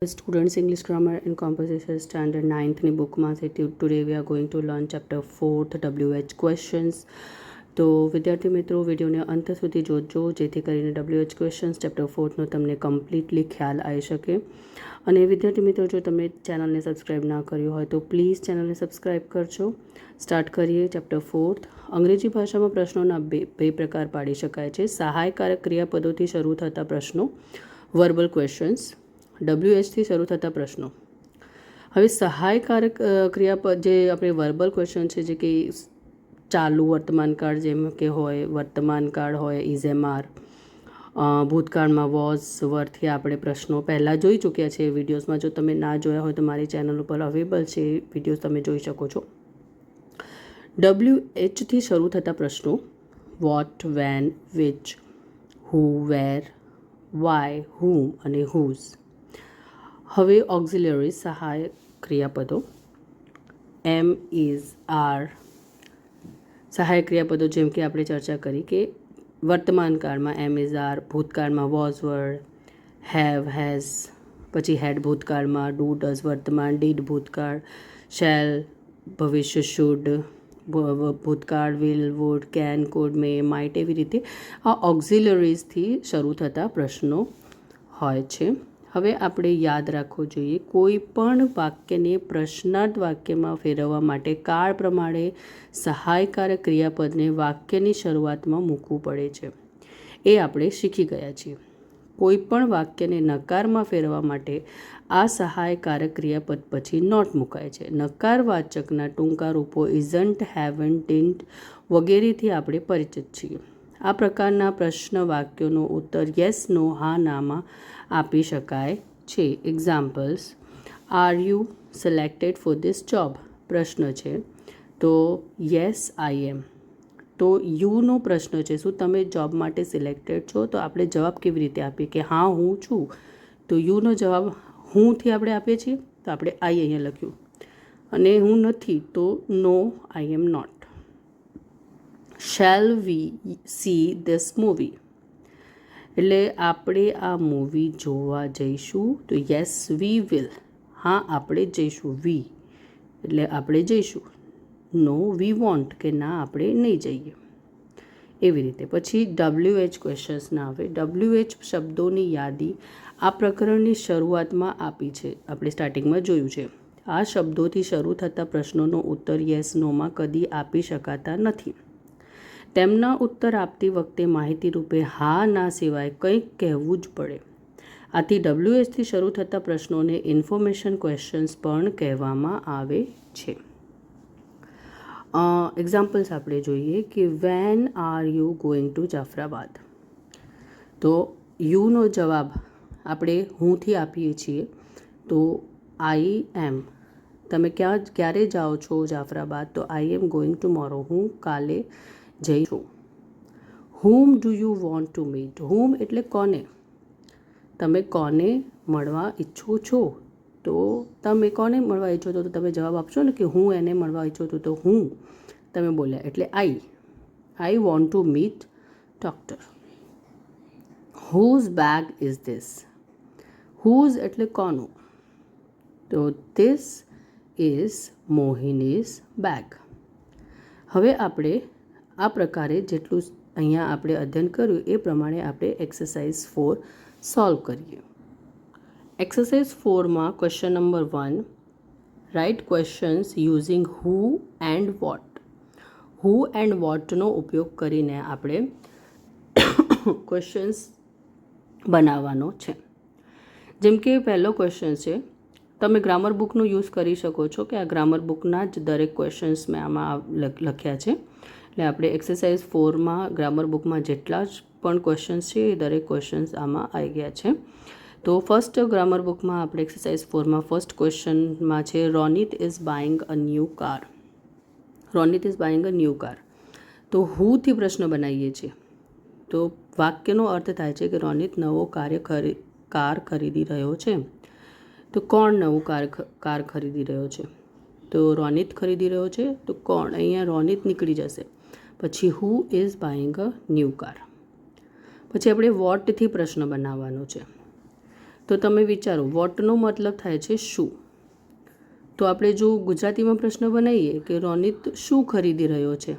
Students English Grammar and Composition Standard 9th ની બુકમાંથી today we are going to learn chapter 4th WH questions. તો વિદ્યાર્થી મિત્રો વિડીયોને અંત સુધી જોજો જેથી કરીને WH ક્વેશ્ચન્સ ચેપ્ટર 4થનો તમને કમ્પ્લીટલી ખ્યાલ આવી શકે. અને વિદ્યાર્થી મિત્રો જો તમે ચેનલને સબસ્ક્રાઈબ ના કર્યું હોય તો પ્લીઝ ચેનલને સબસ્ક્રાઈબ કરજો. સ્ટાર્ટ કરીએ ચેપ્ટર 4th. અંગ્રેજી ભાષામાં પ્રશ્નોના બે પ્રકાર પાડી શકાય છે. સહાયકારક ક્રિયાપદોથી શરૂ થતા પ્રશ્નો, વર્બલ ક્વેશ્ચન્સ. WH થી શરૂ થતા પ્રશ્નો. હવે સહાયકારક ક્રિયાપદ જે આપણે વર્બલ ક્વેશ્ચન છે, જે કે ચાલુ વર્તમાનકાળ જેમ કે હોય, વર્તમાનકાળ હોય ઇઝ-એમ-આર, ભૂતકાળમાં વોઝ વર્થી આપણે પ્રશ્નો પહેલાં જોઈ ચૂક્યા છે વિડીયોઝમાં. જો તમે ના જોયા હોય તો મારી ચેનલ ઉપર અવેલેબલ છે, વિડીયોઝ તમે જોઈ શકો છો. WH થી શરૂ થતા પ્રશ્નો what, when, which, who, where, why, whom અને હુઝ. હવે ઓક્ઝિલરી સહાયક ક્રિયાપદો એમ, ઇઝ, આર. સહાયક ક્રિયાપદો જેમ કે આપણે ચર્ચા કરી કે વર્તમાનકાળમાં એમ, ઇઝ, આર, ભૂતકાળમાં વોઝ, વર, હેવ, હેઝ, પછી હેડ ભૂતકાળમાં, ડુ, ડઝ વર્તમાન, ડીડ ભૂતકાળ, શેલ ભવિષ્ય, શુડ ભૂતકાળ, will, would, can, could, may, might. એવી રીતે આ ઓક્ઝિલરીઝથી શરૂ થતા પ્રશ્નો હોય છે. હવે આપણે યાદ રાખવું જોઈએ, કોઈ પણ વાક્યને પ્રશ્નાર્થ વાક્યમાં ફેરવવા માટે કાળ પ્રમાણે સહાયકારક ક્રિયાપદને વાક્યની શરૂઆતમાં મૂકવું પડે છે. એ આપણે શીખી ગયા છીએ. કોઈ પણ વાક્યને નકારમાં ફેરવવા માટે આ સહાયકારક ક્રિયાપદ પછી નોટ મુકાય છે. નકારવાચકના ટૂંકા રૂપો ઇઝન્ટ, હેવન્ટ, ડિન્ટ વગેરેથી આપણે પરિચિત છીએ. આ પ્રકારના પ્રશ્ન વાક્યોનો ઉત્તર યસ, નો, હા, નામાં આપી શકાય છે. Examples: are you selected for this job? પ્રશ્ન છે તો યસ આઈ એમ. તો યુનો પ્રશ્ન છે, શું તમે જોબ માટે સિલેક્ટેડ છો? તો આપણે જવાબ કેવી રીતે આપીએ કે હા હું છું. તો યુનો જવાબ હુંથી આપણે આપીએ છીએ, તો આપણે આઈ અહીંયા લખ્યું. અને હું નથી તો no I am not. Shall we see this movie? એટલે આપણે આ મૂવી જોવા જઈશું. તો યસ વી વિલ. હા આપણે જઈશું. વી એટલે આપણે જઈશું. નો વી વોન્ટ કે ના આપણે નહીં જઈએ. એવી રીતે પછી WH ક્વેશ્ચન્સના આવે. WH શબ્દોની યાદી આ પ્રકરણની શરૂઆતમાં આપી છે, આપણે સ્ટાર્ટિંગમાં જોયું છે. આ શબ્દોથી શરૂ થતા પ્રશ્નોનો ઉત્તર યસ, નોમાં કદી આપી શકાતા નથી. તેમના ઉત્તર આપતી વખતે માહિતી રૂપે હા, ના સિવાય કંઈક કહેવું જ પડે. આથી WH થી શરૂ થતા પ્રશ્નોને ઇન્ફોર્મેશન ક્વેશ્ચન્સ પણ કહેવામાં આવે છે. એક્ઝામ્પલ્સ આપણે જોઈએ કે van are you going to Jafrabad? તો યુનો જવાબ આપણે હુંથી આપીએ છીએ, તો આઈ એમ. તમે ક્યારે જાઓ છો જાફરાબાદ? તો આઈ એમ ગોઈંગ ટુમોરો. હું કાલે જઈશું. Whom do you want to meet? Whom એટલે કોને. તમે કોને મળવા ઈચ્છો છો? તો તમે કોને મળવા ઈચ્છો છો તો તમે જવાબ આપશો ને કે હું એને મળવા ઈચ્છું છું. તો હું તમે બોલ્યા એટલે I want to meet doctor. Whose bag is this? Whose એટલે કોનું, તો ધીસ ઇઝ મોહિનીઝ બેગ. હવે આપણે આ પ્રકારે જેટલું અહીંયા આપણે અધ્યયન કર્યું એ પ્રમાણે આપણે એક્સરસાઇઝ 4 સોલ્વ કરીએ. એક્સરસાઇઝ 4માં question number 1, write questions using who and what. Who and વોટનો ઉપયોગ કરીને આપણે ક્વેશ્ચન્સ બનાવવાનો છે. જેમ કે પહેલો ક્વેશ્ચન છે, તમે ગ્રામર બુકનો યુઝ કરી શકો છો કે આ ગ્રામર બુકના જ દરેક ક્વેશ્ચન્સ મેં આમાં લખ્યા છે. એટલે આપણે એક્સરસાઇઝ 4માં ગ્રામર બુકમાં જેટલા જ પણ ક્વેશ્ચન્સ છે એ દરેક ક્વેશ્ચન્સ આમાં આવી ગયા છે. તો ફર્સ્ટ ગ્રામર બુકમાં આપણે એક્સરસાઇઝ 4માં ફર્સ્ટ ક્વેશ્ચનમાં છે, Ronit is buying a new car. Ronit is buying a new car. તો હુથી પ્રશ્ન બનાવીએ છીએ. તો વાક્યનો અર્થ થાય છે કે રોનિત નવો કાર ખરીદી રહ્યો છે. તો કોણ નવું કાર ખરીદી રહ્યો છે? તો રોનિત ખરીદી રહ્યો છે. તો કોણ? અહીંયા રોનિત નીકળી જશે. પછી who is buying a new car. પછી આપણે વોટથી પ્રશ્ન બનાવવાનો છે. તો તમે વિચારો વોટનો મતલબ થાય છે શું. તો આપણે જો ગુજરાતીમાં પ્રશ્ન બનાવીએ કે રોનિત શું ખરીદી રહ્યો છે,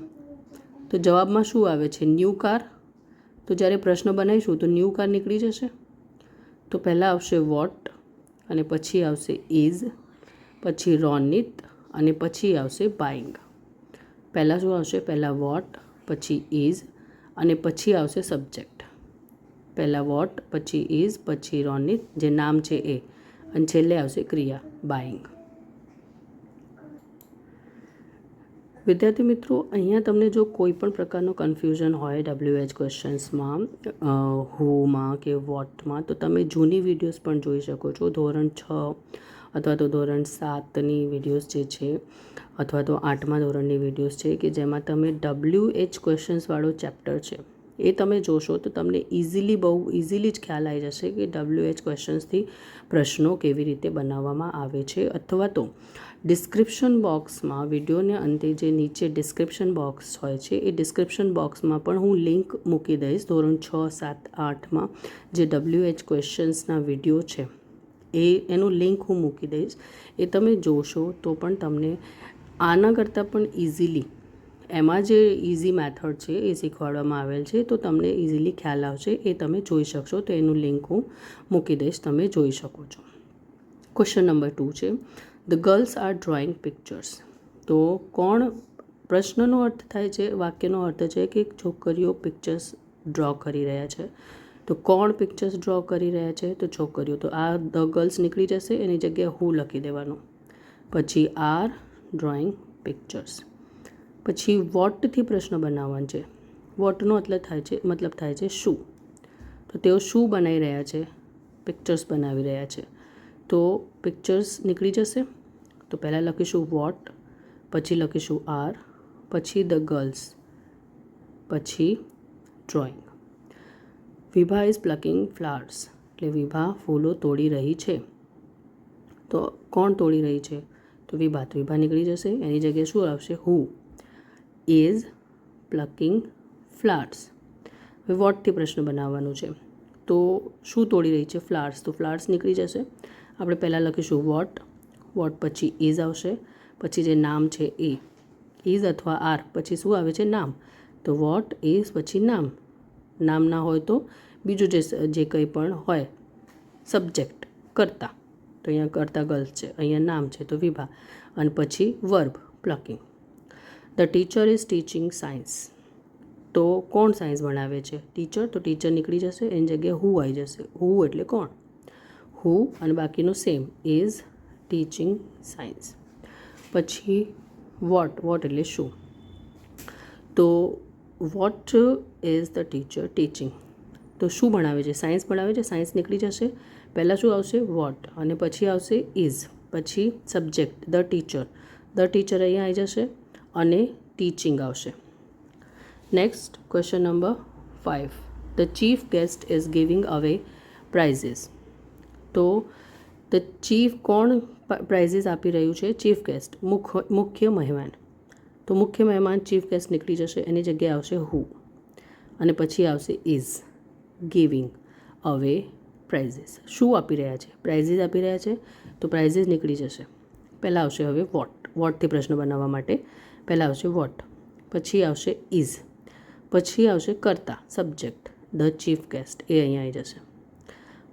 તો જવાબમાં શું આવે છે? New car. તો જ્યારે પ્રશ્ન બનાવીશું તો ન્યૂ કાર નીકળી જશે. તો પહેલાં આવશે વોટ અને પછી આવશે ઇઝ, પછી રોનિત અને પછી આવશે બાઇંગ. પહેલાં શું આવશે? પહેલાં વોટ, પછી ઇઝ અને પછી આવશે સબ્જેક્ટ. પહેલાં વોટ, પછી ઇઝ, પછી રોનિત જે નામ છે એ, અને છેલ્લે આવશે ક્રિયા બાઇંગ. વિદ્યાર્થી મિત્રો, અહીંયા તમને જો કોઈ પણ પ્રકારનો કન્ફ્યુઝન હોય WH ક્વેશ્ચન્સમાં, હુમાં કે વોટમાં, તો તમે જૂની વિડીયોઝ પણ જોઈ શકો છો. ધોરણ 6 અથવા તો ધોરણ 7ની વિડીયોઝ જે છે, અથવા તો 8મા ધોરણની વિડીયોઝ છે કે જેમાં તમે WH ક્વેશ્ચન્સવાળો ચેપ્ટર છે એ તમે જોશો તો તમને બહુ ઇઝીલી જ ખ્યાલ આવી જશે કે WH ક્વેશ્ચન્સથી પ્રશ્નો કેવી રીતે બનાવવામાં આવે છે. અથવા તો ડિસ્ક્રિપ્શન બોક્સમાં, વિડીયોને અંતે જે નીચે ડિસ્ક્રિપ્શન બોક્સ હોય છે એ ડિસ્ક્રિપ્શન બોક્સમાં પણ હું લિંક મૂકી દઈશ. ધોરણ 6, 7, 8માં જે WH ક્વેશ્ચન્સના વિડીયો છે એનું લિંક હું મૂકી દઈશ. એ તમે જોશો તો પણ તમને આના કરતાં પણ ઇઝીલી, એમાં જે ઇઝી મેથડ છે એ શીખવાડવામાં આવેલ છે, તો તમને ઇઝીલી ખ્યાલ આવશે. એ તમે જોઈ શકશો. તો એનું લિંક હું મૂકી દઈશ, તમે જોઈ શકો છો. ક્વેશ્ચન નંબર 2 છે, the girls are drawing pictures. તો કોણ, પ્રશ્નનો અર્થ થાય છે, વાક્યનો અર્થ છે કે છોકરીઓ પિક્ચર્સ ડ્રો કરી રહ્યા છે. તો કોણ પિક્ચર્સ ડ્રો કરી રહ્યા છે? તો છોકરીઓ. તો આ ધ ગર્લ્સ નીકળી જશે, એની જગ્યાએ હું લખી દેવાનું. પછી આર ડ્રોઈંગ પિક્ચર્સ. પછી વોટથી પ્રશ્ન બનાવવાનો છે. વોટનો મતલબ થાય છે શું. તો તેઓ શું બનાવી રહ્યા છે? પિક્ચર્સ બનાવી રહ્યા છે. તો પિક્ચર્સ નીકળી જશે. તો પહેલાં લખીશું વોટ, પછી લખીશું આર, પછી ધ ગર્લ્સ, પછી drawing. Vibha is plucking flowers. એટલે વિભા ફૂલો તોડી રહી છે. તો કોણ તોડી રહી છે? તો વિભા. તો વિભા નીકળી જશે, એની જગ્યાએ શું આવશે? Who is plucking flowers. હવે વોટથી પ્રશ્ન બનાવવાનું છે. તો શું તોડી રહી છે? ફ્લાવર્સ. તો ફ્લાવર્સ નીકળી જશે. આપણે પહેલાં લખીશું વોટ, વોટ પછી ઇઝ આવશે, પછી જે નામ છે એ, ઇઝ અથવા આર પછી શું આવે છે? નામ. તો વોટ ઇઝ પછી નામ. નામ ના હોય તો બીજું જે કંઈ પણ હોય, સબ્જેક્ટ, કર્તા. તો અહીંયા કર્તા ગર્લ્સ છે, અહીંયા નામ છે તો વિભા, અને પછી verb plucking. The teacher is teaching science. તો કોણ સાયન્સ ભણાવે છે? ટીચર. તો ટીચર નીકળી જશે, એની જગ્યાએ હુ આવી જશે. હુ એટલે કોણ? હુ અને બાકીનું સેમ, ઇઝ ટીચિંગ સાયન્સ. પછી વોટ, વોટ એટલે શું? તો what is the teacher teaching. તો શું ભણાવે છે? સાયન્સ ભણાવે છે. સાયન્સ નીકળી જશે. પહેલાં શું આવશે? વોટ, અને પછી આવશે ઇઝ, પછી subject the teacher. The teacher અહીંયા આવી જશે અને ટીચિંગ આવશે. Next question number 5, the chief guest is giving અવે પ્રાઇઝીસ. તો ધ ચીફ, કોણ પ્રાઇઝીસ આપી રહ્યું છે? ચીફ ગેસ્ટ, મુખ્ય મહેમાન. તો મુખ્ય મહેમાન ચીફ ગેસ્ટ નીકળી જશે, એની જગ્યાએ આવશે હુ, અને પછી આવશે ઇઝ ગિવિંગ અવે પ્રાઇઝીસ. શું આપી રહ્યા છે? પ્રાઇઝીસ આપી રહ્યા છે. તો પ્રાઇઝીસ નીકળી જશે. પહેલાં આવશે હવે વોટ. વોટથી પ્રશ્ન બનાવવા માટે પહેલાં આવશે વોટ, પછી આવશે ઇઝ, પછી આવશે કર્તા, સબ્જેક્ટ ધ ચીફ ગેસ્ટ, એ અહીંયા આવી જશે.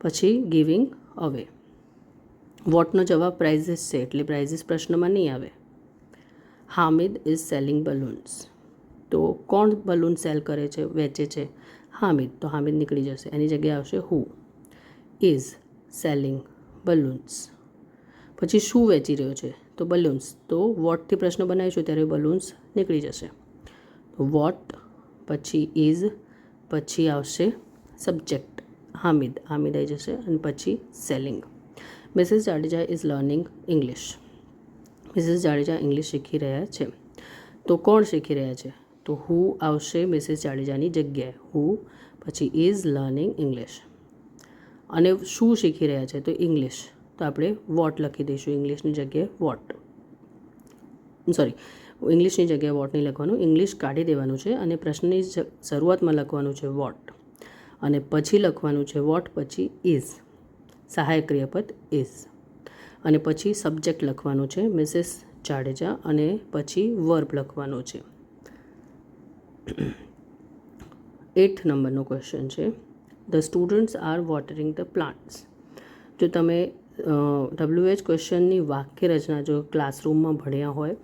પછી ગિવિંગ અવે. વોટનો જવાબ પ્રાઇઝીસ છે, એટલે પ્રાઇઝીસ પ્રશ્નમાં નહીં આવે. Hamid is selling balloons. તો કોણ બલૂન સેલ કરે છે, વેચે છે? હામિદ. તો હામિદ નીકળી જશે, એની જગ્યાએ આવશે હુ ઇઝ સેલિંગ બલૂન્સ. પછી શું વેચી રહ્યો છે? તો બલૂન્સ. તો વોટથી પ્રશ્ન બનાવીશું ત્યારે બલૂન્સ નીકળી જશે. તો વોટ, પછી ઇઝ, પછી આવશે સબ્જેક્ટ હામિદ, હામિદ આવી જશે, અને પછી selling. Mrs Jadeja is learning English. Mrs Jadeja English શીખી રહ્યા છે. તો કોણ શીખી રહ્યા છે? તો હુ આવશે મિસિસ જાડેજાની જગ્યાએ, હુ, પછી ઇઝ લર્નિંગ ઇંગ્લિશ. અને શું શીખી રહ્યા છે? તો ઇંગ્લિશ. તો આપણે વોટ લખી દઈશું, ઇંગ્લિશની જગ્યાએ વોટ, સોરી, ઇંગ્લિશની જગ્યાએ વોટ નહીં લખવાનું, ઇંગ્લિશ કાઢી દેવાનું છે, અને પ્રશ્નની શરૂઆતમાં લખવાનું છે વોટ, અને પછી લખવાનું છે વોટ પછી ઇઝ, સહાયક ક્રિયાપદ ઇઝ, અને પછી સબ્જેક્ટ લખવાનું છે મિસિસ જાડેજા, અને પછી વર્બ લખવાનો છે. 8th નંબરનો ક્વેશ્ચન છે the students are watering the plants. જો તમે WH ક્વેશ્ચનની વાક્ય રચના જો ક્લાસરૂમમાં ભણ્યા હોય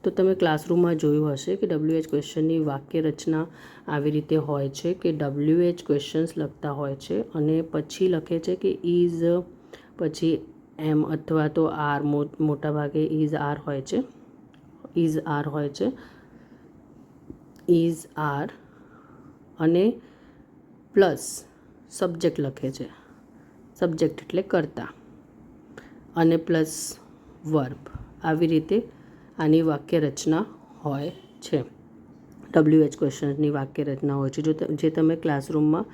તો તમે ક્લાસરૂમમાં જોયું હશે કે WH ક્વેશ્ચનની વાક્ય રચના આવી રીતે હોય છે કે WH ક્વેશ્ચન્સ લખતા હોય છે અને પછી લખે છે કે ઇઝ, પછી એમ અથવા તો આર, મોટા ભાગે ઇઝ આર હોય છે, ઇઝ આર હોય છે, ઇઝ આર, અને પ્લસ સબ્જેક્ટ લખે છે, સબ્જેક્ટ એટલે કરતા, અને પ્લસ વર્બ. આવી રીતે આની વાક્ય રચના હોય છે. WH ક્વેશ્ચનની વાક્ય રચના હોય છે જે તમે ક્લાસરૂમમાં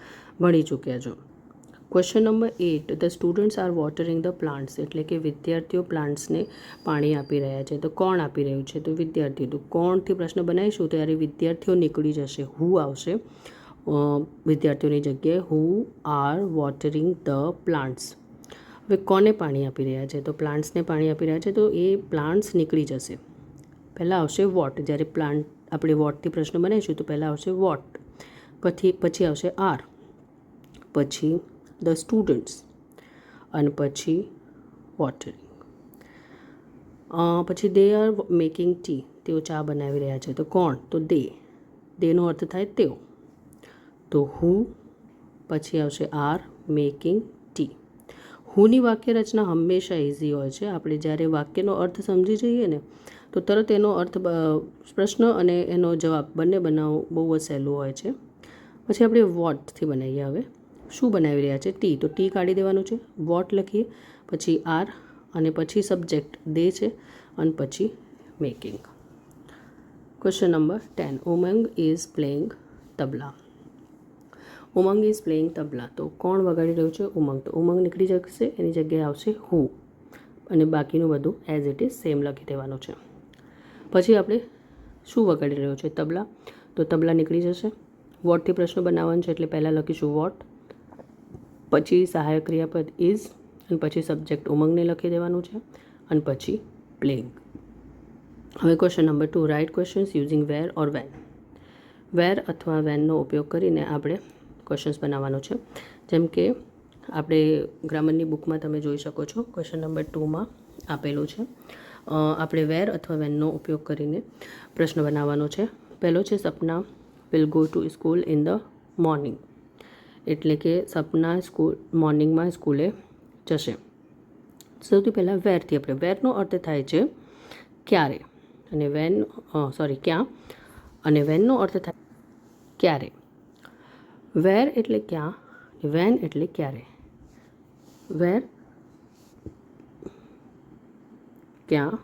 ભણી ચૂક્યા છો. Question number 8 the students are watering the plants, એટલે કે વિદ્યાર્થીઓ પ્લાન્ટ્સને પાણી આપી રહ્યા છે. તો કોણ આપી રહ્યું છે? તો વિદ્યાર્થીઓ. તો કોણથી પ્રશ્ન બનાવીશું ત્યારે વિદ્યાર્થીઓ નીકળી જશે, હુ આવશે વિદ્યાર્થીઓની જગ્યાએ, who are watering the plants. હવે કોને પાણી આપી રહ્યા છે? તો પ્લાન્ટ્સને પાણી આપી રહ્યા છે, તો એ પ્લાન્ટ્સ નીકળી જશે. પહેલાં આવશે વોટ, જ્યારે પ્લાન્ટ આપણે વોટથી પ્રશ્ન બનાવીશું તો પહેલાં આવશે વોટ, પછી આવશે આર, પછી ધ સ્ટુડન્ટ્સ, અને પછી વોટરિંગ. પછી દે આર મેકિંગ ટી, તેઓ ચા બનાવી રહ્યા છે. તો કોણ? તો દેનો અર્થ થાય તેઓ, તો હુ, પછી આવશે આર મેકિંગ ટી. હુની વાક્ય રચના હંમેશા ઇઝી હોય છે. આપણે જ્યારે વાક્યનો અર્થ સમજી જઈએ ને તો તરત એનો અર્થ, પ્રશ્ન અને એનો જવાબ બંને બનાવવું બહુ જ સહેલું હોય છે. પછી આપણે વોટથી બનાવીએ. હવે શું બનાવી રહ્યા છે? ટી, તો ટી કાઢી દેવાનું છે, વોટ લખીએ, પછી આર, અને પછી સબ્જેક્ટ દે છે, અને પછી making. Question number 10 Umang is playing tabla. Umang is playing tabla, તો કોણ વગાડી રહ્યું છે? ઉમંગ. તો ઉમંગ નીકળી જશે, એની જગ્યાએ આવશે હુ, અને બાકીનું બધું એઝ ઇટ ઇઝ સેમ લખી દેવાનું છે. પછી આપણે શું વગાડી રહ્યો છે? તબલા, તો તબલા નીકળી જશે. વોટથી પ્રશ્ન બનાવવાનો છે એટલે પહેલાં લખીશું વોટ, પછી સહાયક ક્રિયાપદ ઇઝ, અને પછી સબ્જેક્ટ ઉમંગને લખી દેવાનું છે, અને પછી પ્લેઇંગ. હવે question number 2 write questions using where or when. Where અથવા વેનનો ઉપયોગ કરીને આપણે ક્વેશ્ચન્સ બનાવવાનો છે. જેમ કે આપણે ગ્રામરની બુકમાં તમે જોઈ શકો છો, ક્વેશ્ચન નંબર 2માં આપેલું છે. આપણે વેર અથવા વેનનો ઉપયોગ કરીને પ્રશ્ન બનાવવાનો છે. પહેલો છે Sapna will go to school in the morning, એટલે કે સપના મોર્નિંગમાં સ્કૂલે જશે. સૌથી પહેલાં વેરથી આપણે, વેરનો અર્થ થાય છે ક્યારે, અને ક્યાં, અને વેનનો અર્થ થાય ક્યારે. વેર એટલે ક્યાં, વેન એટલે ક્યારે. વેર ક્યાં,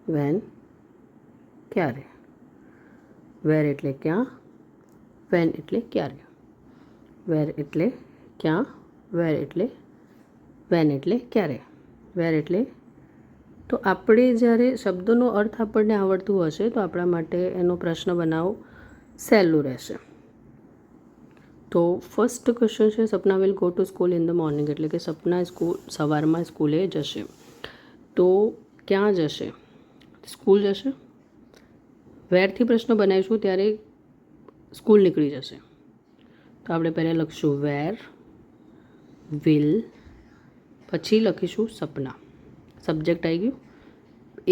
વેન ક્યારે. વેર એટલે ક્યાં, વેન એટલે ક્યારે. વેર એટલે ક્યાં, વેર એટલે વેન એટલે ક્યારે. વેર એટલે, તો આપણે જ્યારે શબ્દોનો અર્થ આપણને આવડતું હશે તો આપણા માટે એનો પ્રશ્ન બનાવવો સહેલું રહેશે. તો ફર્સ્ટ ક્વેશ્ચન છે Sapna will go to school in the morning, એટલે કે સપના સવારમાં સ્કૂલે જશે. તો ક્યાં જશે? સ્કૂલ જશે. વેરથી પ્રશ્ન બનાવીશું ત્યારે સ્કૂલ નીકળી જશે. તો આપણે પહેલાં લખીશું વેર વિલ, પછી લખીશું સપના, સબ્જેક્ટ આવી ગયું.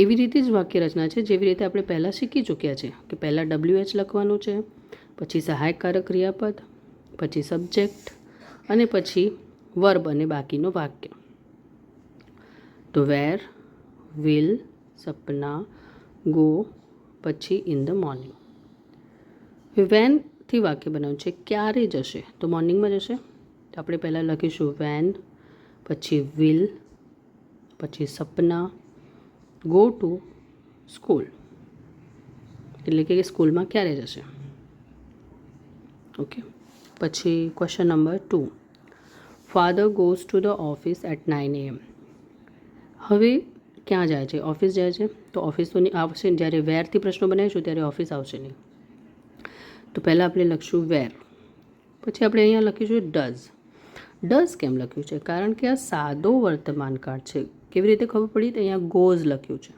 એવી રીતે જ વાક્ય રચના છે જેવી રીતે આપણે પહેલાં શીખી ચૂક્યા છે કે પહેલાં WH લખવાનું છે, પછી સહાયકારક ક્રિયાપદ, પછી સબ્જેક્ટ, અને પછી વર્બ અને બાકીનો વાક્ય. તો વેર વિલ સપના ગો, પછી ઇન ધ મોર્નિંગ. વેનથી વાક્ય બનાવ્યું છે ક્યારે જશે, તો મોર્નિંગમાં જશે. તો આપણે પહેલાં લખીશું વેન, પછી વિલ, પછી સપના ગો ટુ સ્કૂલ, એટલે કે સ્કૂલમાં ક્યારે જશે. ઓકે. પછી question number 2 father goes to the office at 9 AM. હવે ક્યાં જાય છે? ઓફિસ જાય છે. તો ઓફિસ તો નહીં આવશે, જ્યારે વેરથી પ્રશ્નો બનાવીશું ત્યારે ઓફિસ આવશે નહીં. તો પહેલાં આપણે લખીશું વેર, પછી આપણે અહીંયા લખીશું ડઝ. ડઝ કેમ લખ્યું છે? કારણ કે આ સાદો વર્તમાનકાળ છે. કેવી રીતે ખબર પડી? તો અહીંયા ગોઝ લખ્યું છે.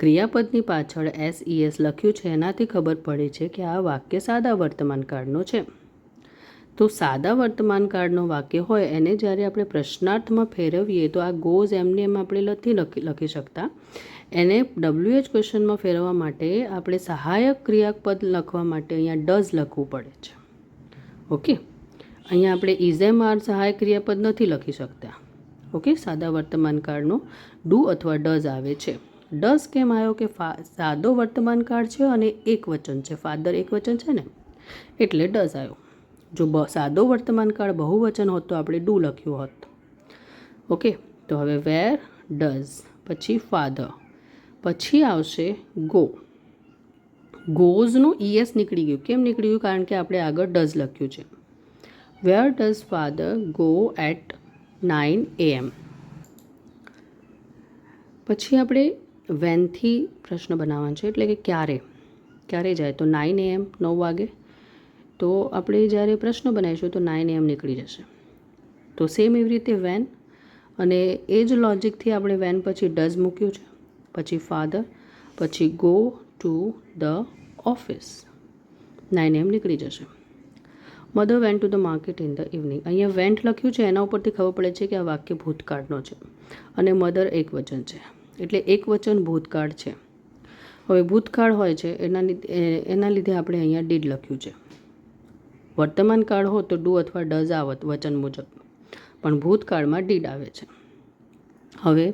ક્રિયાપદની પાછળ SES લખ્યું છે, એનાથી ખબર પડે છે કે આ વાક્ય સાદા વર્તમાનકાળનો છે. તો સાદા વર્તમાનકાળનો વાક્ય હોય એને જ્યારે આપણે પ્રશ્નાર્થમાં ફેરવીએ તો આ ગોઝ એમને એમ આપણે લખી શકતા. એને WH ક્વેશ્ચનમાં ફેરવવા માટે આપણે સહાયક ક્રિયાપદ લખવા માટે અહીંયા ડઝ લખવું પડે છે. ઓકે, અહીંયા આપણે ઇઝ સહાયક ક્રિયાપદ નથી લખી શકતા. ઓકે, સાદા વર્તમાનકાળનો ડુ અથવા ડઝ આવે છે. ડઝ કેમ આવ્યો? કે સાદો વર્તમાનકાળ છે અને એક વચન છે, ફાધર એક વચન છે ને, એટલે ડઝ આવ્યો. જો સાદો વર્તમાનકાળ બહુવચન હોત તો આપણે ડુ લખ્યું હોત. ઓકે, તો હવે વેર, ડઝ, પછી ફાધર, પછી આવશે ગો. ગોઝનું ES નીકળી ગયું. કેમ નીકળી ગયું? કારણ કે આપણે આગળ ડઝ લખ્યું છે. Where does father go at 9 AM. પછી આપણે વેનથી પ્રશ્ન બનાવવાનો છે, એટલે કે ક્યારે જાય? તો 9 AM, 9 વાગે. તો આપણે જ્યારે પ્રશ્ન બનાવીશું તો 9 AM નીકળી જશે. તો સેમ એવી રીતે વેન, અને એ જ લોજિકથી આપણે વેન પછી ડઝ મૂક્યું છે, પછી ફાધર, પછી go to the office, 9 AM નીકળી જશે. Mother went to the market in the evening. અહીંયા વેન્ટ લખ્યું છે, એના ઉપરથી ખબર પડે છે કે આ વાક્ય ભૂતકાળનો છે અને મધર એક વચન છે, એટલે એક વચન ભૂતકાળ છે. હવે ભૂતકાળ હોય છે એના લીધે આપણે અહીંયા ડીડ લખ્યું છે. વર્તમાન કાળ હોત તો ડુ અથવા ડઝ આવત વચન મુજબ, પણ ભૂતકાળમાં ડીડ આવે છે. હવે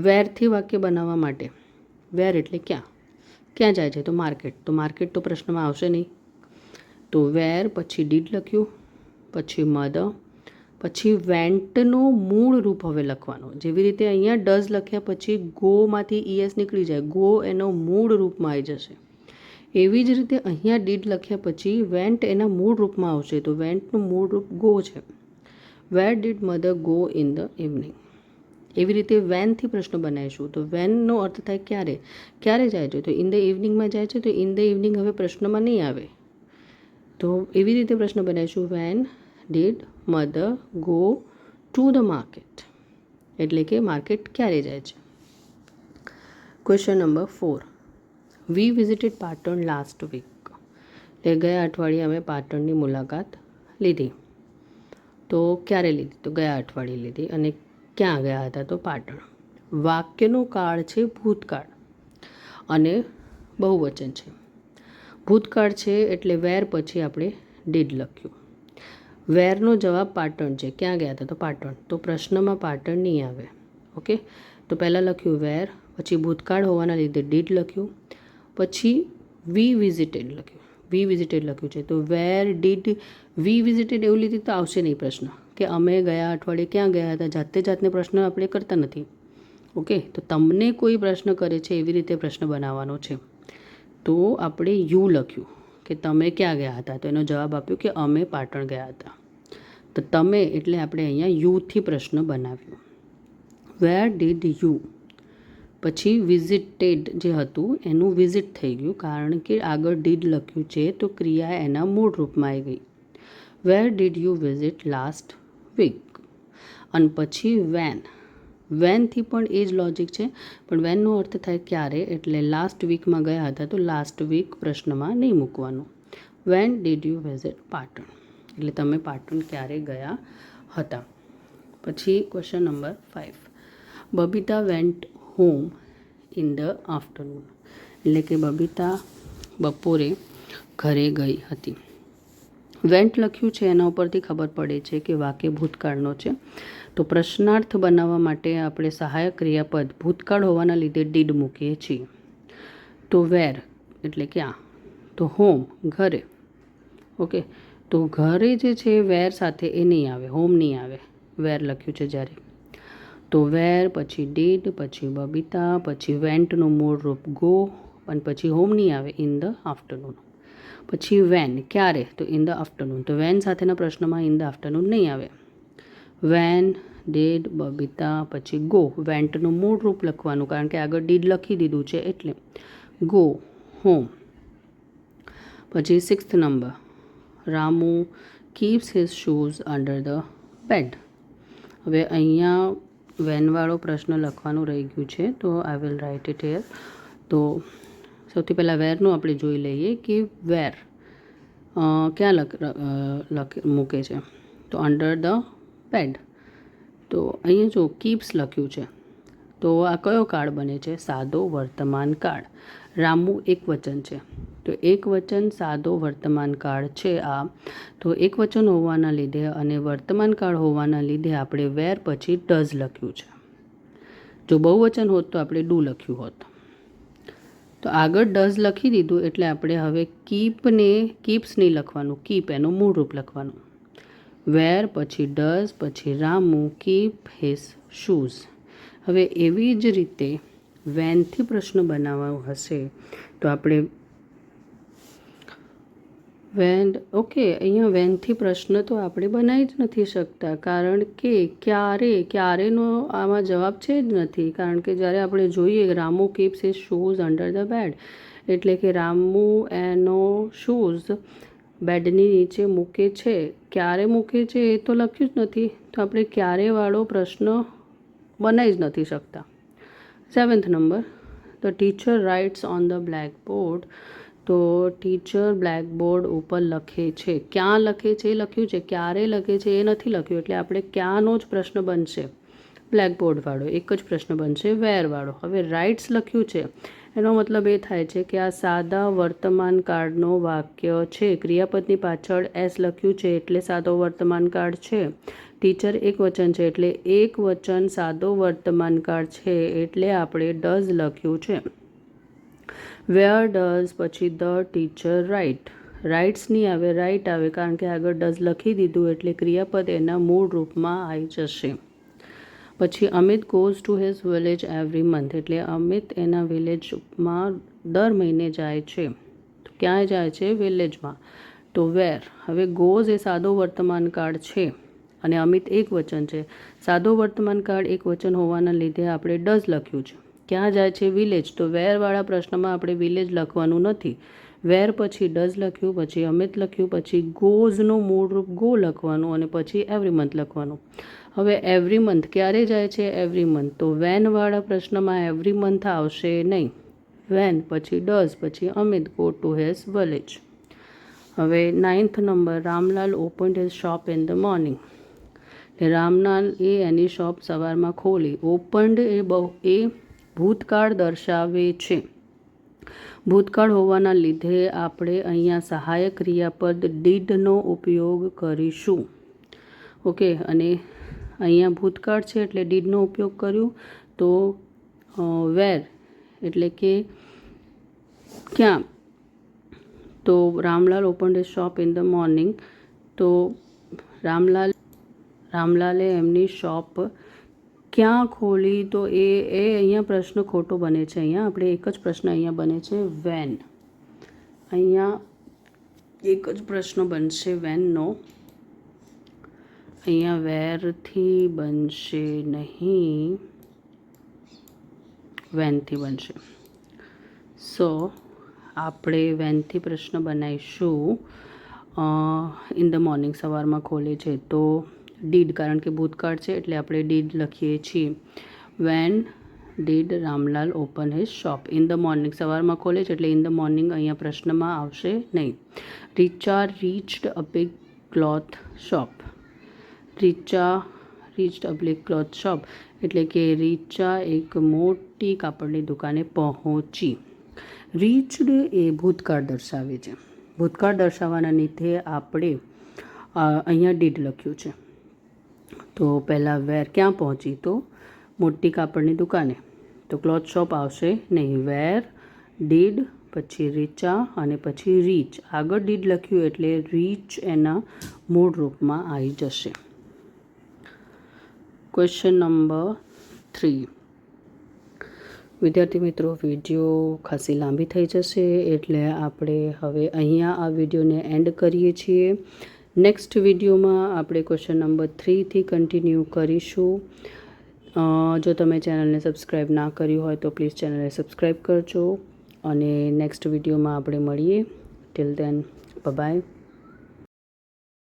વેરથી વાક્ય બનાવવા માટે, વેર એટલે ક્યાં જાય છે? તો માર્કેટ. તો માર્કેટ તો પ્રશ્નમાં આવશે નહીં. તો વેર પછી ડીડ લખ્યું, પછી મધર, પછી વેન્ટનો મૂળ રૂપ હવે લખવાનો. જેવી રીતે અહીંયા ડઝ લખ્યા પછી ગોમાંથી ES નીકળી જાય, ગો એનો મૂળ રૂપમાં આવી જશે. એવી જ રીતે અહીંયા ડીડ લખ્યા પછી વેન્ટ એના મૂળ રૂપમાં આવશે. તો વેન્ટનું મૂળ રૂપ ગો છે. Where did mother go in the evening. એવી રીતે વેનથી પ્રશ્ન બનાવીશું. તો વેનનો અર્થ થાય ક્યારે જાય છે? તો ઇન ધ ઇવનિંગમાં જાય છે. તો ઇન ધ ઇવનિંગ હવે પ્રશ્નમાં નહીં આવે. તો એવી રીતે પ્રશ્ન બનાવીશું. When did mother go to the market, એટલે કે માર્કેટ ક્યારે જાય છે. Question number 4. We visited Patan last week. એટલે ગયા અઠવાડિયે અમે પાટણની મુલાકાત લીધી. તો ક્યારે લીધી? તો ગયા અઠવાડિયે લીધી. અને ક્યાં ગયા હતા? તો પાટણ. વાક્યનો કાળ છે ભૂતકાળ અને બહુવચન છે. ભૂતકાળ છે એટલે વેર પછી આપણે ડીડ લખ્યું. વેરનો જવાબ પાટણ છે. ક્યાં ગયા હતા? તો પાટણ. તો પ્રશ્નમાં પાટણ નહીં આવે. ઓકે, તો પહેલાં લખ્યું વેર, પછી ભૂતકાળ હોવાના લીધે ડીડ લખ્યું, પછી વી વિઝિટેડ લખ્યું છે. તો વેર ડીડ વી વિઝિટેડ એવું લીધું તો આવશે નહીં પ્રશ્ન, કે અમે ગયા અઠવાડિયે ક્યાં ગયા હતા. જાતને પ્રશ્ન આપણે કરતા નથી. ઓકે, તો તમને કોઈ પ્રશ્ન કરે છે એવી રીતે પ્રશ્ન બનાવવાનો છે. તો આપણે યુ લખ્યું કે તમે ક્યાં ગયા હતા. તો એનો જવાબ આપ્યો કે અમે પાટણ ગયા હતા. તો તમે એટલે આપણે અહીંયા યુથી પ્રશ્ન બનાવ્યો. વેર ડીડ યુ, પછી વિઝિટેડ જે હતું એનું વિઝિટ થઈ ગયું, કારણ કે આગળ ડીડ લખ્યું છે તો ક્રિયા એના મૂળ રૂપમાં આવી ગઈ. Where did you visit last week. અને પછી વેનથી પણ એ જ લોજિક છે, પણ વેનનો અર્થ થાય ક્યારે, એટલે લાસ્ટ વીકમાં ગયા હતા તો લાસ્ટ વીક પ્રશ્નમાં નહીં મૂકવાનું. When did you visit Patan, એટલે તમે પાટણ ક્યારે ગયા હતા. પછી question number 5. Babita went home in the afternoon. એટલે કે બબીતા બપોરે ઘરે ગઈ હતી. વેન્ટ લખ્યું છે એના ઉપરથી ખબર પડે છે કે વાક્ય ભૂતકાળનો છે. તો પ્રશ્નાર્થ બનાવવા માટે આપણે સહાયક ક્રિયાપદ ભૂતકાળ હોવાના લીધે ડીડ મૂકીએ છીએ. તો વેર એટલે ક્યાં? તો હોમ ઘરે. ઓકે, તો ઘરે જે છે વેર સાથે એ નહીં આવે, હોમ નહીં આવે. વેર લખ્યું છે જ્યારે. તો વેર પછી ડીડ, પછી બબીતા, પછી વેન્ટનું મૂળ રૂપ ગો, અને પછી હોમ નહીં આવે, ઇન ધ આફ્ટરનૂન. પછી વેન ક્યારે? તો ઇન ધ આફ્ટરનૂન. તો વેન સાથેના પ્રશ્નમાં ઇન ધ આફ્ટરનૂન નહીં આવે. વેન ડીડ બબીતા પછી ગો. વેન્ટનું મૂળ રૂપ લખવાનું, કારણ કે આગળ ડીડ લખી દીધું છે એટલે ગો હોમ. પછી 6th number. Ramu keeps his shoes under the bed. હવે અહીંયા વેનવાળો પ્રશ્ન લખવાનું રહી ગયું છે, તો I will write it here. તો સૌથી પહેલાં વેરનું આપણે જોઈ લઈએ કે વેર ક્યાં મૂકે છે, તો અંડર ધ બેડ. તો અહીંયા જો કીપ્સ લખ્યું છે, તો આ કયો કાળ બને છે? સાદો વર્તમાન કાળ. રામુ એક વચન છે, તો એક વચન સાદો વર્તમાન કાળ છે આ. તો એક વચન હોવાના લીધે અને વર્તમાન કાળ હોવાના લીધે આપણે વેર પછી ડઝ લખ્યું છે. જો બહુવચન હોત તો આપણે ડુ લખ્યું હોત. તો આગળ ડઝ લખી દીધું એટલે આપણે હવે કીપ્સ નહીં લખવાનું, કીપ એનું મૂળ રૂપ લખવાનું. વેર પછી ડઝ પછી રામુ કીપ હિઝ શૂઝ. હવે એવી જ રીતે વેનથી પ્રશ્ન બનાવવાનો હશે તો આપણે અહીંયા વેનથી પ્રશ્ન તો આપણે બનાવી જ નથી શકતા, કારણ કે ક્યારેનો આમાં જવાબ છે જ નથી. કારણ કે જ્યારે આપણે જોઈએ Ramu keeps his shoes under the bed, એટલે કે રામુ એનો શૂઝ બેડની નીચે મૂકે છે. ક્યારે મૂકે છે એ તો લખ્યું જ નથી, તો આપણે ક્યારેવાળો પ્રશ્ન બનાવી જ નથી શકતા. 7th number, the teacher writes on the blackboard. તો ટીચર બ્લેકબોર્ડ ઉપર લખે છે. ક્યાં લખે છે એ લખ્યું છે, ક્યારે લખે છે એ નથી લખ્યું, એટલે આપણે ક્યાંનો જ પ્રશ્ન બનશે બ્લેકબોર્ડવાળો, એક જ પ્રશ્ન બનશે વેરવાળો. હવે રાઇટ્સ લખ્યું છે, એનો મતલબ એ થાય છે કે આ સાદા વર્તમાન કાળનો વાક્ય છે. ક્રિયાપદની પાછળ એસ લખ્યું છે એટલે સાદો વર્તમાન કાળ છે. ટીચર એક વચન છે એટલે એક વચન સાદો વર્તમાન કાળ છે, એટલે આપણે ડઝ લખ્યું છે. વેર ડઝ પછી ધ ટીચર રાઇટ. રાઇટ્સ નહીં આવે, રાઇટ આવે, કારણ કે આગળ ડઝ લખી દીધું એટલે ક્રિયાપદ એના મૂળ રૂપમાં આવી જશે. પછી Amit goes to his village every month, એટલે અમિત એના વિલેજમાં દર મહિને જાય છે. તો ક્યાં જાય છે? વિલેજમાં. તો વેર. હવે ગોઝ એ સાદો વર્તમાન કાળ છે અને અમિત એક વચન છે. સાદો વર્તમાન કાળ એક વચન હોવાના લીધે આપણે ડઝ લખ્યું છે. ક્યાં જાય છે? વિલેજ. તો વેરવાળા પ્રશ્નમાં આપણે વિલેજ લખવાનું નથી. વેર પછી ડઝ લખ્યું, પછી અમિત લખ્યું, પછી ગોઝનું મૂળ રૂપ ગો લખવાનું અને પછી એવરી મંથ લખવાનું. હવે એવરી મંથ ક્યારે જાય છે? Every month. તો વેનવાળા પ્રશ્નમાં એવરી મંથ આવશે નહીં. વેન પછી ડઝ પછી Amit go to his village. હવે 9th number, Ramlal opened his shop in the morning. Ramlal A any shop સવારમાં ખોલી. ઓપન્ડ એ ભૂતકાળ દર્શાવે છે. ભૂતકાળ હોવાના લીધે આપણે અહીંયા સહાયક ક્રિયાપદ ડીડનો ઉપયોગ કરીશું. ઓકે, અને અહીંયા ભૂતકાળ છે એટલે ડીડનો ઉપયોગ કર્યું. તો વેર એટલે કે ક્યાં? તો Ramlal opened his shop in the morning. તો રામલાલે એમની શોપ ક્યાં ખોલી? તો એ અહીંયા પ્રશ્ન ખોટો બને છે. અહીંયા આપણે એક જ પ્રશ્ન અહીંયા બને છે વેન. અહીંયા એક જ પ્રશ્ન બનશે વેનનો. અહીંયા વેરથી બનશે નહીં, વેનથી બનશે. સો આપણે વેનથી પ્રશ્ન બનાવીશું. ઇન ધ મોર્નિંગ સવારમાં ખોલે છે તો ડીડ, કારણ કે ભૂતકાળ છે એટલે આપણે ડીડ લખીએ છીએ. When did Ramlal open his shop? In the morning સવારમાં ખોલે છે એટલે ઇન ધ મોર્નિંગ અહીંયા પ્રશ્નમાં આવશે નહીં. Richa reached a big cloth shop. Richa reached a big cloth shop એટલે કે રીચા એક મોટી કાપડની દુકાને પહોંચી. રીચ્ડ એ ભૂતકાળ દર્શાવે છે. ભૂતકાળ દર્શાવવાના લીધે આપણે અહીંયા ડીડ લખ્યું છે. તો પહેલાં વેર ક્યાં પહોંચી? તો મોટી કાપડની દુકાને. તો ક્લોથ શોપ આવશે નહીં. વેર ડીડ પછી રીચા અને પછી રીચ. આગળ ડીડ લખ્યું એટલે રીચ એના મૂળ રૂપમાં આવી જશે. Question number 3. વિદ્યાર્થી મિત્રો, વિડીયો ખાસી લાંબી થઈ જશે એટલે આપણે હવે અહીંયા આ વિડીયોને એન્ડ કરીએ છીએ. નેક્સ્ટ વિડીયોમાં આપણે ક્વેશ્ચન નંબર 3થી કન્ટિન્યુ કરીશું. જો તમે ચેનલને સબસ્ક્રાઈબ ના કર્યું હોય તો પ્લીઝ ચેનલને સબસ્ક્રાઈબ કરજો અને નેક્સ્ટ વિડીયોમાં આપણે મળીએ. Till then by.